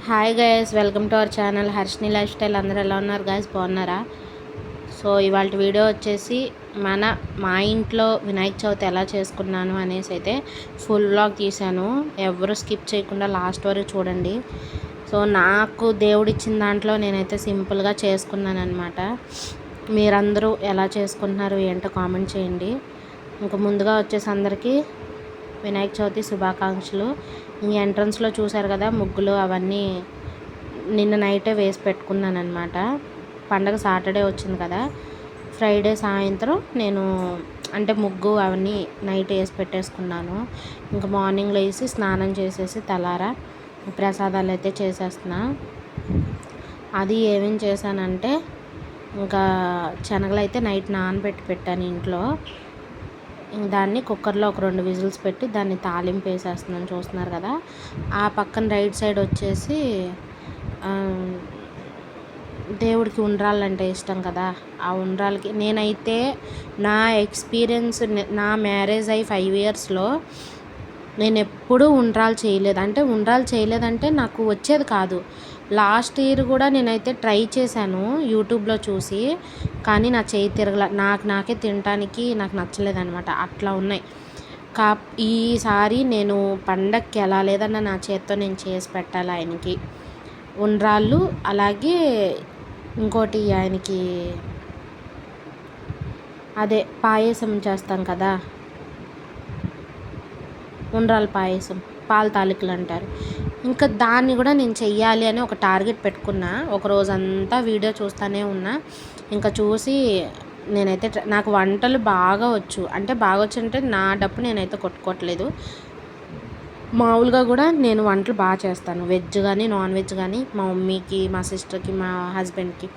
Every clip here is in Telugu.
Hi guys, welcome to our channel Harshini life style. అందరూ ఎలా ఉన్నారు గైస్? బాగున్నారా? సో ఇవాళ వీడియో వచ్చేసి మా ఇంట్లో వినాయక చవితి ఎలా చేసుకున్నాను అనేసి అయితే ఫుల్ వ్లాగ్ తీశాను. ఎవరు స్కిప్ చేయకుండా లాస్ట్ వరకు చూడండి. సో నాకు దేవుడిచ్చిన దాంట్లో నేనైతే సింపుల్గా చేసుకున్నాను అనమాట. మీరందరూ ఎలా చేసుకుంటున్నారు ఏంటో కామెంట్ చేయండి. ఇంకా ముందుగా వచ్చేసి అందరికీ వినాయక చవితి శుభాకాంక్షలు. ఈ ఎంట్రన్స్లో చూసారు కదా ముగ్గులు, అవన్నీ నిన్న నైటే వేసి పెట్టుకున్నాను అనమాట. పండగ సాటర్డే వచ్చింది కదా, ఫ్రైడే సాయంత్రం నేను అంటే ముగ్గు అవన్నీ నైట్ వేసి పెట్టేసుకున్నాను. ఇంకా మార్నింగ్ లేచి స్నానం చేసేసి తలారా ప్రసాదాలు అయితే చేసేస్తున్నా. అది ఏమేమి చేశానంటే, ఇంకా శనగలు అయితే నైట్ నానబెట్టి పెట్టాను ఇంట్లో. దాన్ని కుక్కర్లో ఒక 2 విజిల్స్ పెట్టి దాన్ని తాలింపు వేసేస్తున్నాను, చూస్తున్నారు కదా. ఆ పక్కన రైట్ సైడ్ వచ్చేసి దేవుడికి ఉండ్రాళ్ళు అంటే ఇష్టం కదా. ఆ ఉండ్రాళ్ళకి నేనైతే నా ఎక్స్పీరియన్స్, నా మ్యారేజ్ అయ్యి 5 ఇయర్స్లో నేను ఎప్పుడూ ఉండ్రాళ్ళు చేయలేదు. అంటే ఉండ్రాళ్ళు చేయలేదంటే నాకు వచ్చేది కాదు. లాస్ట్ ఇయర్ కూడా నేనైతే ట్రై చేశాను యూట్యూబ్లో చూసి, కానీ నా చేయి తిరగల. నాకే తినటానికి నాకు నచ్చలేదనమాట. అట్లా ఉన్నాయి. ఈసారి నేను పండక్కి ఎలా లేదన్నా నా చేత్తో నేను చేసి పెట్టాలి ఆయనకి ఉండ్రాళ్ళు. అలాగే ఇంకోటి ఆయనకి అదే పాయసం చేస్తాం కదా, ఉండ్రాల పాయసం, పాల తాలికలు అంటారు. ఇంకా దాన్ని కూడా నేను చెయ్యాలి అని ఒక టార్గెట్ పెట్టుకున్నా. ఒక రోజంతా వీడియో చూస్తూనే ఉన్నా. ఇంకా చూసి నేనైతే నాకు వంటలు బాగా వచ్చు. అంటే బాగా వచ్చు అంటే నా డప్పు నేనైతే కొట్టుకోవట్లేదు. మామూలుగా కూడా నేను వంటలు బాగా చేస్తాను, వెజ్ కానీ నాన్ వెజ్ కానీ. మా మమ్మీకి, మా సిస్టర్కి, మా హస్బెండ్కి,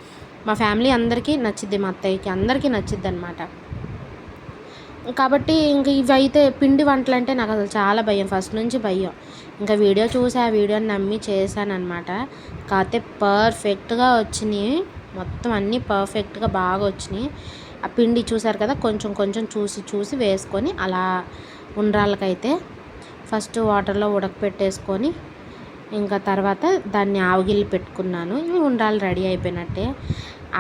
మా ఫ్యామిలీ అందరికీ నచ్చిద్ది, మా అత్తయ్యకి అందరికీ నచ్చిద్ది అనమాట. కాబట్టి ఇంక ఇవైతే పిండి వంటలు అంటే నాకు అసలు చాలా భయం, ఫస్ట్ నుంచి భయం. ఇంకా వీడియో చూసి ఆ వీడియోని నమ్మి చేశాను అనమాట. కాకపోతే పర్ఫెక్ట్గా వచ్చినాయి, మొత్తం అన్నీ పర్ఫెక్ట్గా బాగా వచ్చినాయి. ఆ పిండి చూసారు కదా, కొంచెం కొంచెం చూసి వేసుకొని అలా ఉండ్రాళ్ళకైతే ఫస్ట్ వాటర్లో ఉడకపెట్టేసుకొని ఇంకా తర్వాత దాన్ని ఆవగిల్లి పెట్టుకున్నాను. ఉండ్రాళ్ళు రెడీ అయిపోయినట్టే.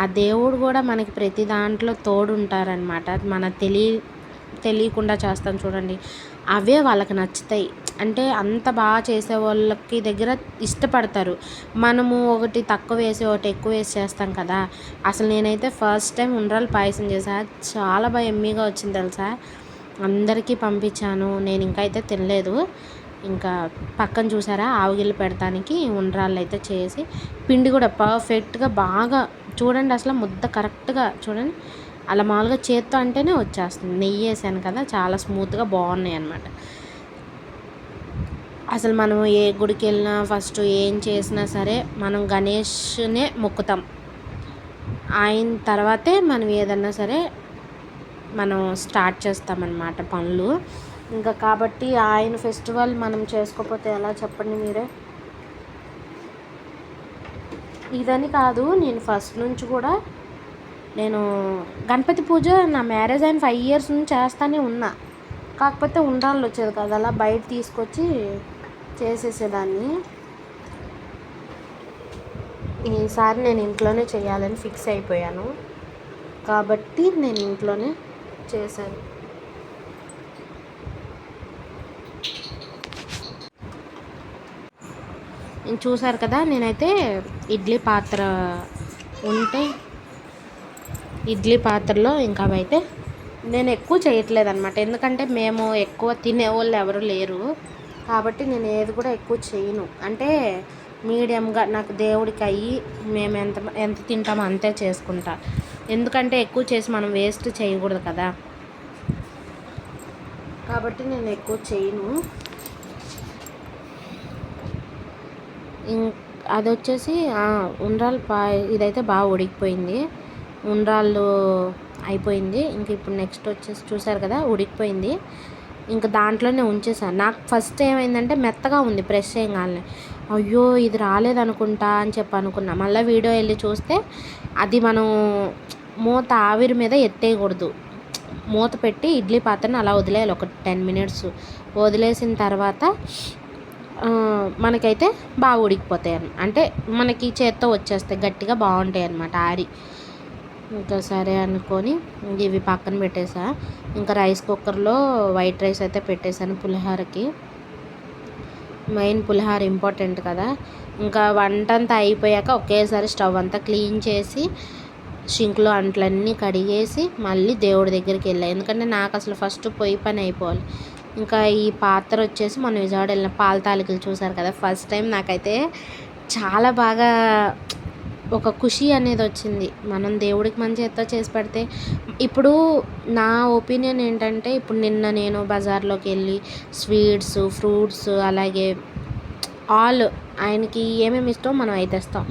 ఆ దేవుడు కూడా మనకి ప్రతి దాంట్లో తోడు ఉంటారనమాట. మన తెలియకుండా చేస్తాం చూడండి, అవే వాళ్ళకి నచ్చుతాయి. అంటే అంత బాగా చేసే వాళ్ళకి దగ్గర ఇష్టపడతారు. మనము ఒకటి తక్కువ వేసి ఒకటి ఎక్కువ వేసి చేస్తాం కదా. అసలు నేనైతే ఫస్ట్ టైం ఉండ్రాలు పాయసం చేసా, చాలా బాగా ఎమ్మీగా వచ్చింది తెలుసా. అందరికీ పంపించాను, నేను ఇంకా అయితే తినలేదు. ఇంకా పక్కన చూసారా ఆవగిల్లు పెడతానికి ఉండ్రాళ్ళు అయితే చేసి, పిండి కూడా పర్ఫెక్ట్గా బాగా చూడండి, అసలు ముద్ద కరెక్ట్గా చూడండి. అలా మామూలుగా చేత్తో అంటేనే వచ్చేస్తుంది. నెయ్యి వేసాను కదా, చాలా స్మూత్గా బాగున్నాయి అన్నమాట. అసలు మనం ఏ గుడికి వెళ్ళినా ఫస్ట్ ఏం చేసినా సరే మనం గణేష్నే మొక్కుతాం. ఆయన తర్వాతే మనం ఏదన్నా సరే మనం స్టార్ట్ చేస్తామన్నమాట పనులు. ఇంకా కాబట్టి ఆయన ఫెస్టివల్ మనం చేసుకోకపోతే ఎలా చెప్పండి మీరే. ఇదని కాదు, నేను ఫస్ట్ నుంచి కూడా నేను గణపతి పూజ నా మ్యారేజ్ అయిన 5 ఇయర్స్ నుంచి చేస్తూనే ఉన్నా. కాకపోతే ఉండ్రాళ్ళు వచ్చేది కదా, అలా బయట తీసుకొచ్చి చేసేసేదాన్ని. ఈసారి నేను ఇంట్లోనే చేయాలని ఫిక్స్ అయిపోయాను కాబట్టి నేను ఇంట్లోనే చేశాను. చూసారు కదా, నేనైతే ఇడ్లీ పాత్ర ఉంటే ఇడ్లీ పాత్రలో ఇంకా అవైతే నేను ఎక్కువ చేయట్లేదు అనమాట. ఎందుకంటే మేము ఎక్కువ తినేవాళ్ళు ఎవరు లేరు కాబట్టి నేను ఏది కూడా ఎక్కువ చేయను. అంటే మీడియంగా నాకు దేవుడికి అయ్యి మేము ఎంత తింటామో అంతే చేసుకుంటా. ఎందుకంటే ఎక్కువ చేసి మనం వేస్ట్ చేయకూడదు కదా, కాబట్టి నేను ఎక్కువ చేయను. అది వచ్చేసి ఉండ్రాలు ఇదైతే బాగా ఉడికిపోయింది, ఉండ్రాళ్ళు అయిపోయింది. ఇంక ఇప్పుడు నెక్స్ట్ వచ్చేసి చూసారు కదా ఉడికిపోయింది. ఇంకా దాంట్లోనే ఉంచేసాను. నాకు ఫస్ట్ ఏమైందంటే మెత్తగా ఉంది, ప్రెస్ చేయగానే అయ్యో ఇది రాలేదనుకుంటా అని చెప్పి అనుకున్నా. మళ్ళీ వీడియో వెళ్ళి చూస్తే అది మనం మూత ఆవిరి మీద ఎత్తేయకూడదు, మూత పెట్టి ఇడ్లీ పాత్రను అలా వదిలేయాలి ఒక 10 మినిట్స్. వదిలేసిన తర్వాత మనకైతే బాగా ఉడికిపోతాయి అంటే మనకి చేత్తో వచ్చేస్తాయి, గట్టిగా బాగుంటాయి అన్నమాట ఆరి. ఇంకా సరే అనుకొని ఇవి పక్కన పెట్టేసా. ఇంకా రైస్ కుక్కర్లో వైట్ రైస్ అయితే పెట్టేశాను పులిహోరకి. మెయిన్ పులిహోర ఇంపార్టెంట్ కదా. ఇంకా వంట అంతా అయిపోయాక ఒకేసారి స్టవ్ అంతా క్లీన్ చేసి షింక్లో అంట్లన్నీ కడిగేసి మళ్ళీ దేవుడి దగ్గరికి వెళ్ళాను. ఎందుకంటే నాకు అసలు ఫస్ట్ పొయ్యి పని అయిపోవాలి. ఇంకా ఈ పాత్ర వచ్చేసి మన విజయవాడ వెళ్ళిన పాల తాలికలు చూసారు కదా. ఫస్ట్ టైం నాకైతే చాలా బాగా ఒక ఖుషి అనేది వచ్చింది. మనం దేవుడికి మంచి చేత్తో చేసి పెడితే. ఇప్పుడు నా ఒపీనియన్ ఏంటంటే, ఇప్పుడు నిన్న నేను బజార్లోకి వెళ్ళి స్వీట్స్, ఫ్రూట్స్, అలాగే ఆల్ ఆయనకి ఏమేమి ఇష్టమో మనం అయితే తెస్తాం.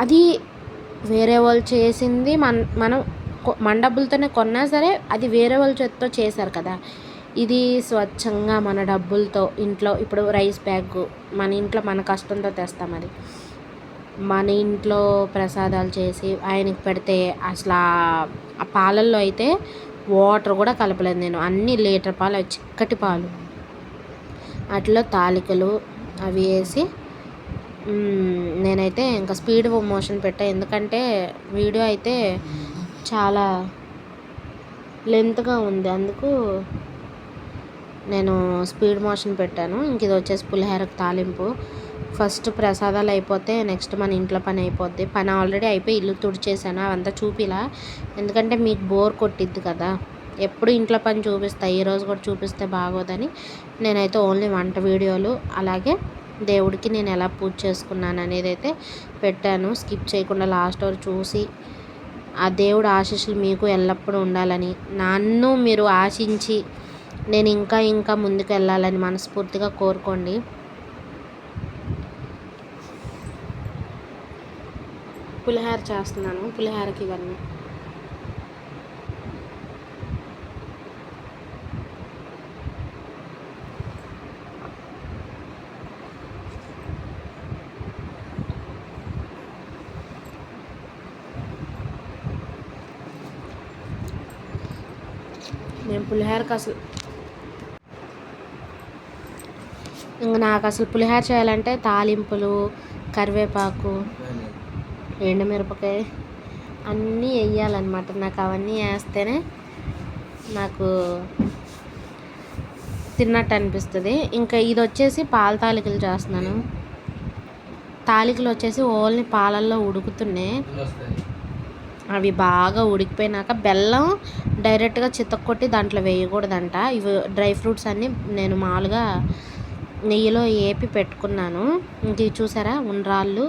అది వేరే వాళ్ళు చేసింది మనం మన డబ్బులతోనే కొన్నా సరే అది వేరే వాళ్ళ చేత్తో చేశారు కదా. ఇది స్వచ్ఛంగా మన డబ్బులతో ఇంట్లో ఇప్పుడు రైస్ బ్యాగ్ మన ఇంట్లో మన కష్టంతో తెస్తాం. అది మన ఇంట్లో ప్రసాదాలు చేసి ఆయనకి పెడితే అసలు ఆ పాలల్లో అయితే వాటర్ కూడా కలపలేదు నేను. అన్ని లీటర్ పాలు, చిక్కటి పాలు, వాటిలో తాలికలు అవి వేసి నేనైతే ఇంకా స్పీడ్ మోషన్ పెట్టా. ఎందుకంటే వీడియో అయితే చాలా లెంత్గా ఉంది, అందుకు నేను స్పీడ్ మోషన్ పెట్టాను. ఇంక ఇది వచ్చేసి పులిహోరకు తాలింపు. ఫస్ట్ ప్రసాదాలు అయిపోతే నెక్స్ట్ మన ఇంట్లో పని అయిపోద్ది. పని ఆల్రెడీ అయిపోయి ఇల్లు తుడిచేసాను, అవంతా చూపిలా. ఎందుకంటే మీకు బోర్ కొట్టిద్ది కదా, ఎప్పుడు ఇంట్లో పని చూపిస్తా, ఈరోజు కూడా చూపిస్తే బాగోదని నేనైతే ఓన్లీ వంట వీడియోలు అలాగే దేవుడికి నేను ఎలా పూజ చేసుకున్నాను అనేది అయితే పెట్టాను. స్కిప్ చేయకుండా లాస్ట్ వరకు చూసి ఆ దేవుడు ఆశీస్సులు మీకు ఎల్లప్పుడూ ఉండాలని, నన్ను మీరు ఆశించి నేను ఇంకా ఇంకా ముందుకు వెళ్ళాలని మనస్ఫూర్తిగా కోరుకోండి. పులిహోర చేస్తున్నాను, పులిహోరకి ఇవన్నీ నేను పులిహోరకి అసలు నాకు అసలు పులిహోర చేయాలంటే తాలింపులు, కరివేపాకు, ఎండుమిరపకాయ అన్నీ వేయాలన్నమాట. నాకు అవన్నీ వేస్తేనే నాకు తిన్నట్టు అనిపిస్తుంది. ఇంకా ఇది వచ్చేసి పాల తాలికలు చేస్తున్నాను. తాలికలు వచ్చేసి ఓన్లీ పాలల్లో ఉడుకుతున్నాయి. అవి బాగా ఉడికిపోయినాక బెల్లం డైరెక్ట్గా చితక్కొట్టి దాంట్లో వేయకూడదంట. ఇవి డ్రై ఫ్రూట్స్ అన్నీ నేను మామూలుగా నెయ్యిలో వేపి పెట్టుకున్నాను. ఇంక ఇవి చూసారా ఉండ్రాళ్ళు,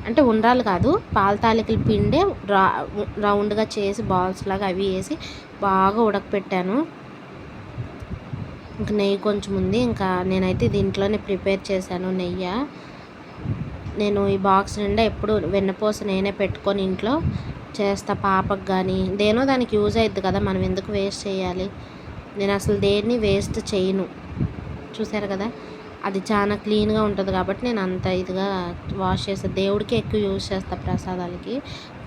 అంటే ఉండ్రాళ్ళు కాదు, పాల తాలికలు పిండే రౌండ్గా చేసి బాల్స్ లాగా అవి వేసి బాగా ఉడకపెట్టాను. ఇంక నెయ్యి కొంచెం ఉంది. ఇంకా నేనైతే దీంట్లోనే ప్రిపేర్ చేశాను నెయ్యి. నేను ఈ బాక్స్ నిండా ఎప్పుడు వెన్నపూస నేనే పెట్టుకొని ఇంట్లో చేస్తా. పాపకు కానీ దేనో దానికి యూజ్ అవుద్ది కదా, మనం ఎందుకు వేస్ట్ చేయాలి. నేను అసలు దేన్ని వేస్ట్ చేయను. చూసారు కదా, అది చాలా క్లీన్గా ఉంటుంది కాబట్టి నేను అంత ఇదిగా వాష్ చేస్తాను. దేవుడికి ఎక్కువ యూజ్ చేస్తా, ప్రసాదాలకి,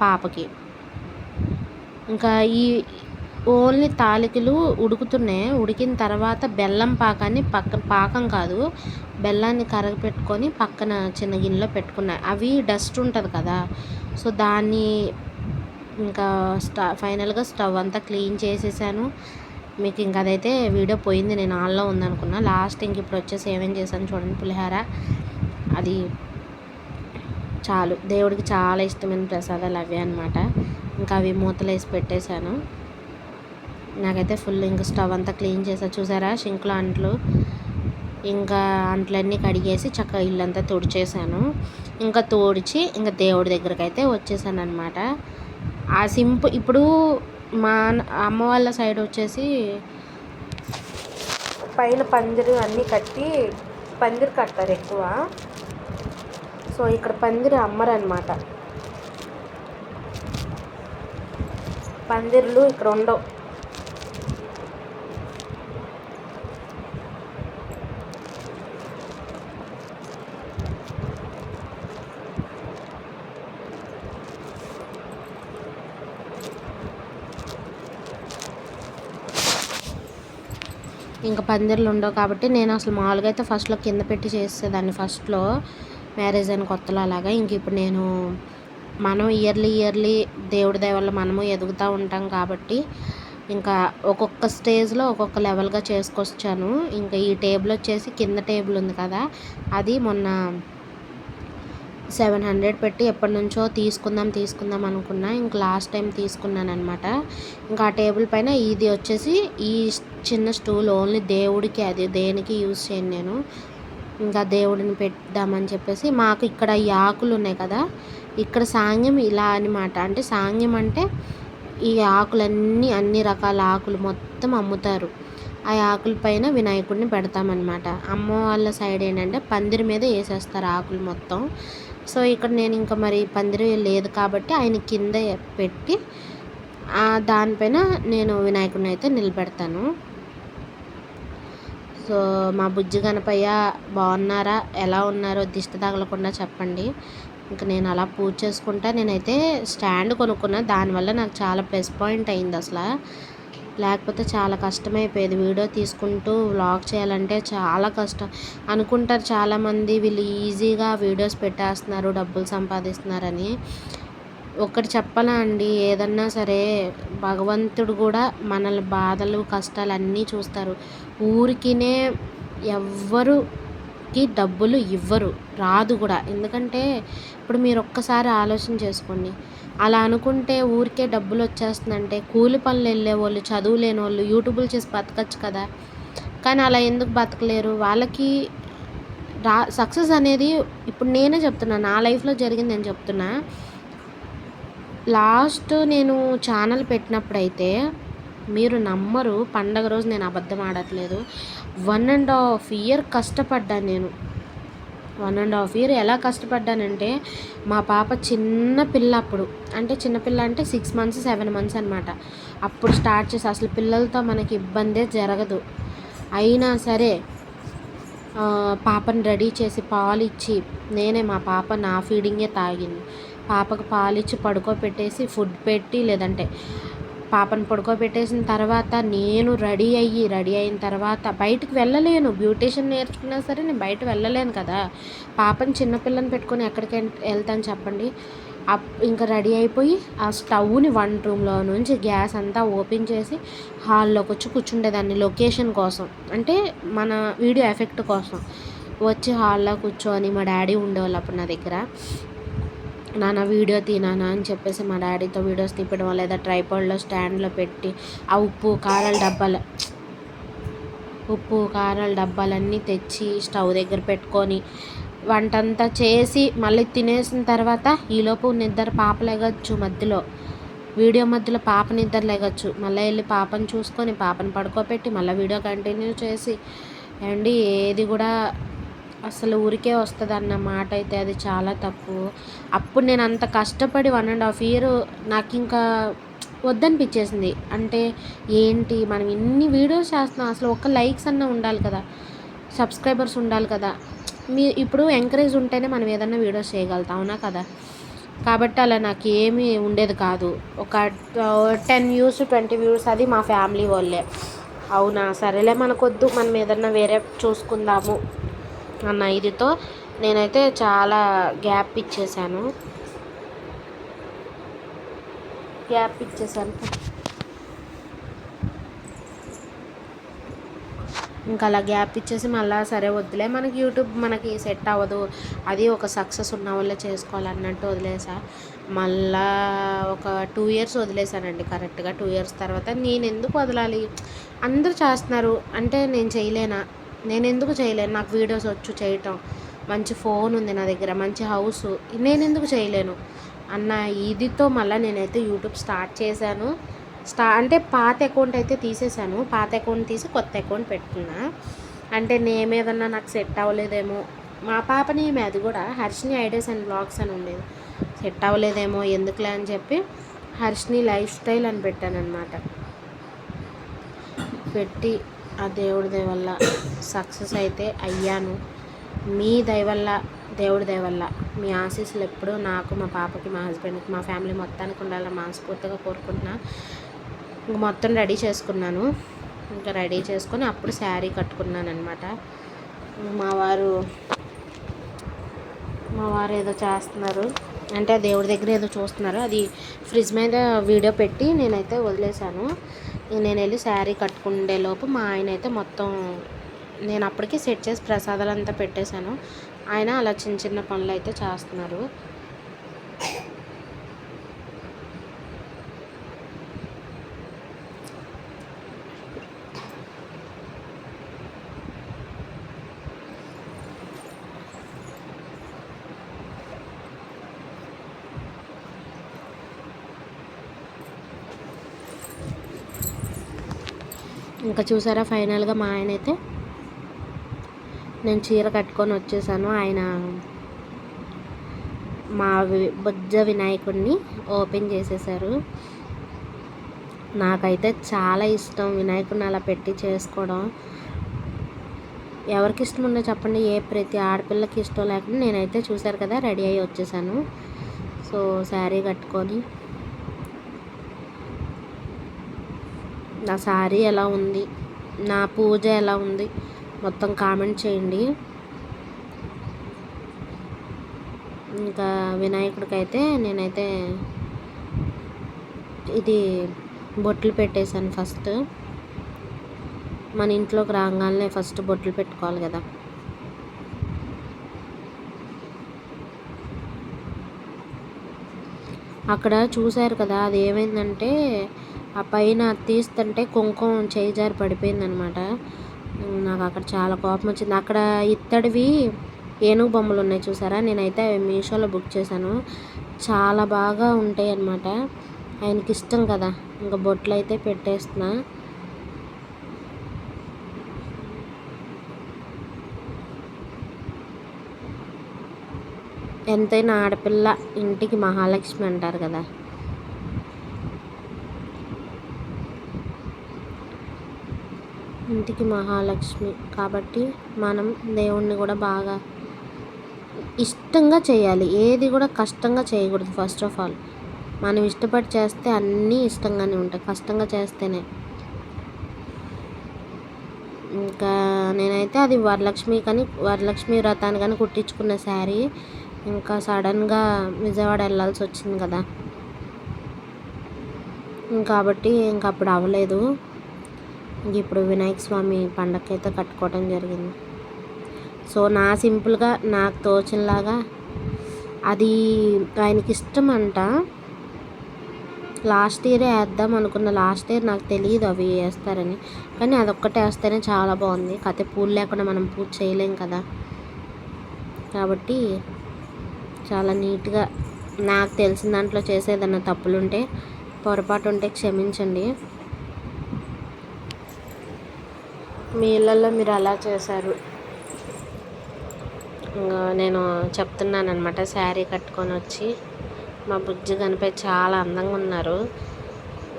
పాపకి. ఇంకా ఈ ఓన్లీ తాలికలు ఉడుకుతున్నాయి. ఉడికిన తర్వాత బెల్లం పాకాన్ని పాకం కాదు, బెల్లాన్ని కరగపెట్టుకొని పక్కన చిన్న గిన్నెలో పెట్టుకున్నాయి. అవి డస్ట్ ఉంటుంది కదా, సో దాన్ని ఇంకా ఫైనల్గా స్టవ్ అంతా క్లీన్ చేసేసాను. మీకు ఇంకా అదైతే వీడియో పోయింది, నేను ఆన్లో ఉందనుకున్నా. లాస్ట్ ఇంక ఇప్పుడు వచ్చేసి ఏమేం చేశాను చూడండి. పులిహోర అది చాలు, దేవుడికి చాలా ఇష్టమైన ప్రసాదాలు అవే అనమాట. ఇంకా అవి మూతలు వేసి పెట్టేశాను. నాకైతే ఫుల్ ఇంకా స్టవ్ అంతా క్లీన్ చేసా. చూసారా షింక్లో అంట్లు, ఇంకా అంట్లన్నీ కడిగేసి చక్కగా ఇల్లంతా తుడిచేసాను. ఇంకా తుడిచి ఇంకా దేవుడి దగ్గరికి అయితే వచ్చేసాను అనమాట. ఆ ఇప్పుడు మా అమ్మ వాళ్ళ సైడ్ వచ్చేసి పైన పందిరి అన్నీ కట్టి పందిరి కడతారు ఎక్కువ. సో ఇక్కడ పందిరి అమ్మరన్నమాట. పందిర్లు ఇక్కడ ఉండవు. ఇంకా పందిర్లు ఉండవు కాబట్టి నేను అసలు మామూలుగా అయితే ఫస్ట్లో కింద పెట్టి చేసేదాన్ని ఫస్ట్లో మ్యారేజ్ అయిన కొత్తలో అలాగా. ఇంక ఇప్పుడు నేను మనం ఇయర్లీ దేవుడి దయ వల్ల మనము ఎదుగుతూ ఉంటాం కాబట్టి ఇంకా ఒక్కొక్క స్టేజ్లో ఒక్కొక్క లెవెల్గా చేసుకొచ్చాను. ఇంకా ఈ టేబుల్ వచ్చేసి కింద టేబుల్ ఉంది కదా, అది మొన్న 700 పెట్టి ఎప్పటి నుంచో తీసుకుందాం అనుకున్నా. ఇంక లాస్ట్ టైం తీసుకున్నాను అనమాట. ఇంకా ఆ టేబుల్ పైన ఇది వచ్చేసి ఈ చిన్న స్టూల్ ఓన్లీ దేవుడికి, అది దేనికి యూజ్ చేయను నేను. ఇంకా దేవుడిని పెడదామని చెప్పేసి మాకు ఇక్కడ ఈ ఆకులు ఉన్నాయి కదా, ఇక్కడ సాంగ్యం ఇలా అనమాట. అంటే సాంగ్యం అంటే ఈ ఆకులన్నీ అన్ని రకాల ఆకులు మొత్తం అమ్ముతారు. ఆ ఆకుల పైన వినాయకుడిని పెడతామన్నమాట. అమ్మ వాళ్ళ సైడ్ ఏంటంటే పందిరి మీద వేసేస్తారు ఆకులు మొత్తం. సో ఇక్కడ నేను ఇంకా మరి పందిరి లేదు కాబట్టి ఆయన కింద పెట్టి దానిపైన నేను వినాయకుడిని అయితే నిలబెడతాను. సో మా బుజ్జి గణపయ్య బాగున్నారా, ఎలా ఉన్నారో దిష్టి తగలకుండా చెప్పండి. ఇంకా నేను అలా పూజ చేసుకుంటా. నేనైతే స్టాండ్ కొనుక్కున్నా, దానివల్ల నాకు చాలా ప్లస్ పాయింట్ అయింది అసలు. లేకపోతే చాలా కష్టమైపోయేది వీడియో తీసుకుంటూ వ్లాగ్ చేయాలంటే. చాలా కష్టం అనుకుంటారు చాలామంది, వీళ్ళు ఈజీగా వీడియోస్ పెట్టేస్తున్నారు డబ్బులు సంపాదిస్తున్నారని. ఒకటి చెప్పనా అండి, ఏదన్నా సరే భగవంతుడు కూడా మనల్ని బాధలు కష్టాలు అన్నీ చూస్తారు. ఊరికినే ఎవ్వరుకి డబ్బులు ఇవ్వరు, రాదు కూడా. ఎందుకంటే ఇప్పుడు మీరు ఒక్కసారి ఆలోచన చేసుకోండి, అలా అనుకుంటే ఊరికే డబ్బులు వచ్చేస్తుందంటే కూలి పనులు వెళ్ళే వాళ్ళు, చదువు లేని వాళ్ళు యూట్యూబ్లు చేసి బతకచ్చు కదా. కానీ అలా ఎందుకు బతకలేరు? వాళ్ళకి సక్సెస్ అనేది ఇప్పుడు నేనే చెప్తున్నా, నా లైఫ్లో జరిగింది నేను చెప్తున్నా. లాస్ట్ నేను ఛానల్ పెట్టినప్పుడైతే మీరు నమ్మరు, పండగ రోజు నేను అబద్ధం ఆడట్లేదు, 1.5 year కష్టపడ్డాను నేను. 1.5 year ఎలా కష్టపడ్డానంటే, మా పాప చిన్నపిల్ల అప్పుడు, అంటే చిన్నపిల్ల అంటే 6 months 7 months అనమాట. అప్పుడు స్టార్ట్ చేసి, అసలు పిల్లలతో మనకి ఇబ్బందే జరగదు, అయినా సరే పాపని రెడీ చేసి పాలిచ్చి, నేనే మా పాప నా ఫీడింగే తాగింది. పాపకు పాలిచ్చి పడుకోబెట్టేసి ఫుడ్ పెట్టి, లేదంటే పాపను పడుకోబెట్టేసిన తర్వాత నేను రెడీ అయిన తర్వాత బయటకు వెళ్ళలేను. బ్యూటీషియన్ నేర్చుకున్నా సరే నేను బయట వెళ్ళలేను కదా. పాపని చిన్నపిల్లని పెట్టుకొని ఎక్కడికి వెళ్తాను చెప్పండి. ఇంకా రెడీ అయిపోయి ఆ స్టవ్ని వంట రూమ్లో నుంచి గ్యాస్ అంతా ఓపెన్ చేసి హాల్లోకి వచ్చి కూర్చుండేదాన్ని లొకేషన్ కోసం, అంటే మన వీడియో ఎఫెక్ట్ కోసం. వచ్చి హాల్లో కూర్చొని, మా డాడీ ఉండేవాళ్ళు అప్పుడు నా దగ్గర, నాన్న వీడియో తీనానా అని చెప్పేసి మా డాడీతో వీడియోస్ తీపడం, లేదా ట్రైపాడ్లో స్టాండ్లో పెట్టి ఆ ఉప్పు కారాల డబ్బాలన్నీ తెచ్చి స్టవ్ దగ్గర పెట్టుకొని వంటంతా చేసి మళ్ళీ తినేసిన తర్వాత ఈలోపు నిద్ర పాప లెగచ్చు, వీడియో మధ్యలో పాప నిద్ర లెగచ్చు, మళ్ళీ వెళ్ళి పాపను చూసుకొని పాపను పడుకోబెట్టి మళ్ళీ వీడియో కంటిన్యూ చేసి, అండి ఏది కూడా అసలు ఊరికే వస్తుంది అన్న మాట అయితే అది చాలా తప్పు. అప్పుడు నేను అంత కష్టపడి 1.5 year నాకు ఇంకా వద్దనిపించేసింది. అంటే ఏంటి మనం ఇన్ని వీడియోస్ చేస్తున్నాం, అసలు ఒక లైక్స్ అన్న ఉండాలి కదా, సబ్స్క్రైబర్స్ ఉండాలి కదా. ఇప్పుడు ఎంకరేజ్ ఉంటేనే మనం ఏదన్నా వీడియోస్ చేయగలుగుతాం, అవునా కదా. కాబట్టి అలా నాకు ఏమీ ఉండేది కాదు. ఒక 10 views 20 views అది మా ఫ్యామిలీ వాళ్ళే. అవునా సరేలే మనకొద్దు, మనం ఏదన్నా వేరే చూసుకుందాము అన్న ఇదితో నేనైతే చాలా గ్యాప్ ఇచ్చేసాను. ఇంకా అలా గ్యాప్ ఇచ్చేసి మళ్ళీ సరే వద్దులే, మనకి యూట్యూబ్ మనకి సెట్ అవ్వదు, అది ఒక సక్సెస్ ఉన్న వాళ్ళే చేసుకోవాలన్నట్టు వదిలేసా. మళ్ళా ఒక 2 years వదిలేసానండి కరెక్ట్గా. 2 years తర్వాత నేను ఎందుకు వదలాలి, అందరూ చేస్తున్నారు అంటే నేను చేయలేనా, నేను ఎందుకు చేయలేను, నాకు వీడియోస్ వచ్చు చేయటం, మంచి ఫోన్ ఉంది నా దగ్గర, మంచి హౌస్, నేను ఎందుకు చేయలేను అన్న ఇదితో మళ్ళీ నేనైతే యూట్యూబ్ స్టార్ట్ చేశాను. అంటే పాత అకౌంట్ అయితే తీసేసాను, పాత అకౌంట్ తీసి కొత్త అకౌంట్ పెట్టుకున్నా. అంటే నేమ్ ఏదన్నా నాకు సెట్ అవ్వలేదేమో, మా పాపని అది కూడా హర్షిని ఐడియాస్ అండ్ బ్లాగ్స్ అని ఉండేది, సెట్ అవ్వలేదేమో ఎందుకులే అని చెప్పి హర్షిని లైఫ్ స్టైల్ అని పెట్టాను అనమాట. పెట్టి ఆ దేవుడి దయ వల్ల సక్సెస్ అయితే అయ్యాను. మీ దయ వల్ల, దేవుడి దయ వల్ల మీ ఆశీస్సులు ఎప్పుడూ నాకు, మా పాపకి, మా హస్బెండ్కి, మా ఫ్యామిలీ మొత్తానికి ఉండాలని మనస్ఫూర్తిగా కోరుకుంటున్నా. ఇంక మొత్తం రెడీ చేసుకున్నాను. ఇంకా రెడీ చేసుకొని అప్పుడు శారీ కట్టుకున్నాను అనమాట. మా వారు ఏదో చేస్తున్నారు, అంటే దేవుడి దగ్గర ఏదో చూస్తున్నారు. అది ఫ్రిడ్జ్ మీద వీడియో పెట్టి నేనైతే వదిలేశాను. నేను వెళ్ళి శారీ కట్టుకుండే లోపు మా ఆయన అయితే మొత్తం, నేను అప్పటికే సెట్ చేసి ప్రసాదాలంతా పెట్టేశాను. ఆయన అలా చిన్న చిన్న పనులు అయితే చేస్తున్నారు. ఇంకా చూసారా, ఫైనల్గా మా ఆయన అయితే, నేను చీర కట్టుకొని వచ్చేసాను. ఆయన మా బొజ్జ వినాయకుడిని ఓపెన్ చేసేసారు. నాకైతే చాలా ఇష్టం వినాయకుడిని అలా పెట్టి చేసుకోవడం. ఎవరికి ఇష్టం ఉందో చెప్పండి, ప్రతి ఆడపిల్లకి ఇష్టం లేకుండా నేనైతే చూసారు కదా రెడీ అయ్యి వచ్చేసాను. సో శారీ కట్టుకొని, నా శారీ ఎలా ఉంది, నా పూజ ఎలా ఉంది మొత్తం కామెంట్ చేయండి. ఇంకా వినాయకుడికి అయితే నేనైతే ఇది బొట్లు పెట్టేశాను. ఫస్ట్ మన ఇంట్లోకి రాగానే ఫస్ట్ బొట్లు పెట్టుకోవాలి కదా. అక్కడ చూశారు కదా, అది ఏమైందంటే ఆ పైన తీస్తుంటే కుంకుమ చేయి జారి పడిపోయిందనమాట. నాకు అక్కడ చాలా కోపం వచ్చింది. అక్కడ ఇత్తడివి ఏనుగు బొమ్మలు ఉన్నాయి చూసారా, నేనైతే మీషోలో బుక్ చేశాను. చాలా బాగా ఉంటాయి అన్నమాట. ఆయనకి ఇష్టం కదా, ఇంకా బొట్లు అయితే పెట్టేస్తున్నా. ఎంతైనా ఆడపిల్ల ఇంటికి మహాలక్ష్మి అంటారు కదా. ఇంటికి మహాలక్ష్మి కాబట్టి మనం దేవుణ్ణి కూడా బాగా ఇష్టంగా చేయాలి. ఏది కూడా కష్టంగా చేయకూడదు. ఫస్ట్ ఆఫ్ ఆల్ మనం ఇష్టపడి చేస్తే అన్నీ ఇష్టంగానే ఉంటాయి, కష్టంగా చేస్తేనే. ఇంకా నేనైతే అది వరలక్ష్మి వ్రతాన్ని కానీ కుట్టించుకున్న శారీ. ఇంకా సడన్గా విజయవాడ వెళ్ళాల్సి వచ్చింది కదా, కాబట్టి ఇంకా అప్పుడు అవ్వలేదు. ఇప్పుడు వినాయక స్వామి పండగకి అయితే కట్టుకోవడం జరిగింది. సో నా సింపుల్గా నాకు తోచినలాగా, అది ఆయనకి ఇష్టం అంట. లాస్ట్ ఇయరే వేద్దాం అనుకున్న, లాస్ట్ ఇయర్ నాకు తెలియదు అవి వేస్తారని, కానీ అదొక్కటే వేస్తేనే చాలా బాగుంది. కాకపోతే పూలు లేకుండా మనం పూజ చేయలేం కదా, కాబట్టి చాలా నీట్గా నాకు తెలిసిన దాంట్లో చేసేదన్న తప్పులుంటే, పొరపాటు ఉంటే క్షమించండి. మీ ఇళ్ళల్లో మీరు అలా చేశారు. నేను చెప్తున్నాను అనమాట. శారీ కట్టుకొని వచ్చి మా బుజ్జి గనిపై చాలా అందంగా ఉన్నారు.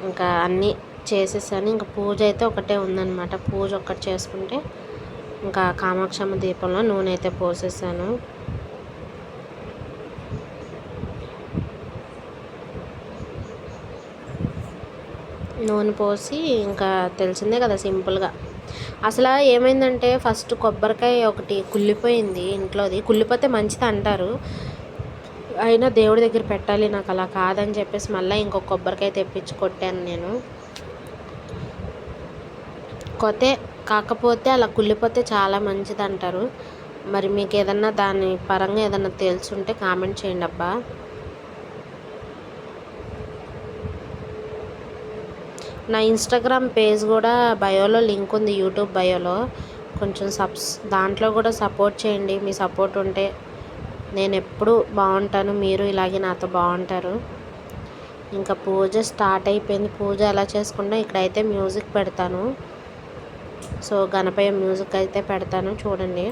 ఇంకా అన్నీ చేసేసాను. ఇంకా పూజ అయితే ఒకటే ఉందన్నమాట. పూజ ఒక్కటి చేసుకుంటే ఇంకా కామాక్షమ్మ దీపంలో నూనె అయితే పోసేసాను. నూనె పోసి ఇంకా తెలిసిందే కదా సింపుల్గా. అసలు ఏమైందంటే ఫస్ట్ కొబ్బరికాయ ఒకటి కుళ్ళిపోయింది ఇంట్లోది. కుళ్ళిపోతే మంచిది అంటారు, అయినా దేవుడి దగ్గర పెట్టాలి, నాకు అలా కాదని చెప్పేసి మళ్ళీ ఇంకొక కొబ్బరికాయ తెప్పించి కొట్టాను నేను. కాకపోతే అలా కుళ్ళిపోతే చాలా మంచిది అంటారు. మరి మీకు ఏదన్నా దాని పరంగా ఏదన్నా తెలుసుంటే కామెంట్ చేయండి అబ్బా. నా ఇన్స్టాగ్రామ్ పేజ్ కూడా బయోలో లింక్ ఉంది, యూట్యూబ్ బయోలో. కొంచెం దాంట్లో కూడా సపోర్ట్ చేయండి. మీ సపోర్ట్ ఉంటే నేను ఎప్పుడు బాగుంటాను, మీరు ఇలాగే నాతో బాగుంటారు. ఇంకా పూజ స్టార్ట్ అయిపోయింది. పూజ ఎలా చేసుకుంటా, ఇక్కడైతే మ్యూజిక్ పెడతాను. సో గణపయ్య మ్యూజిక్ అయితే పెడతాను చూడండి.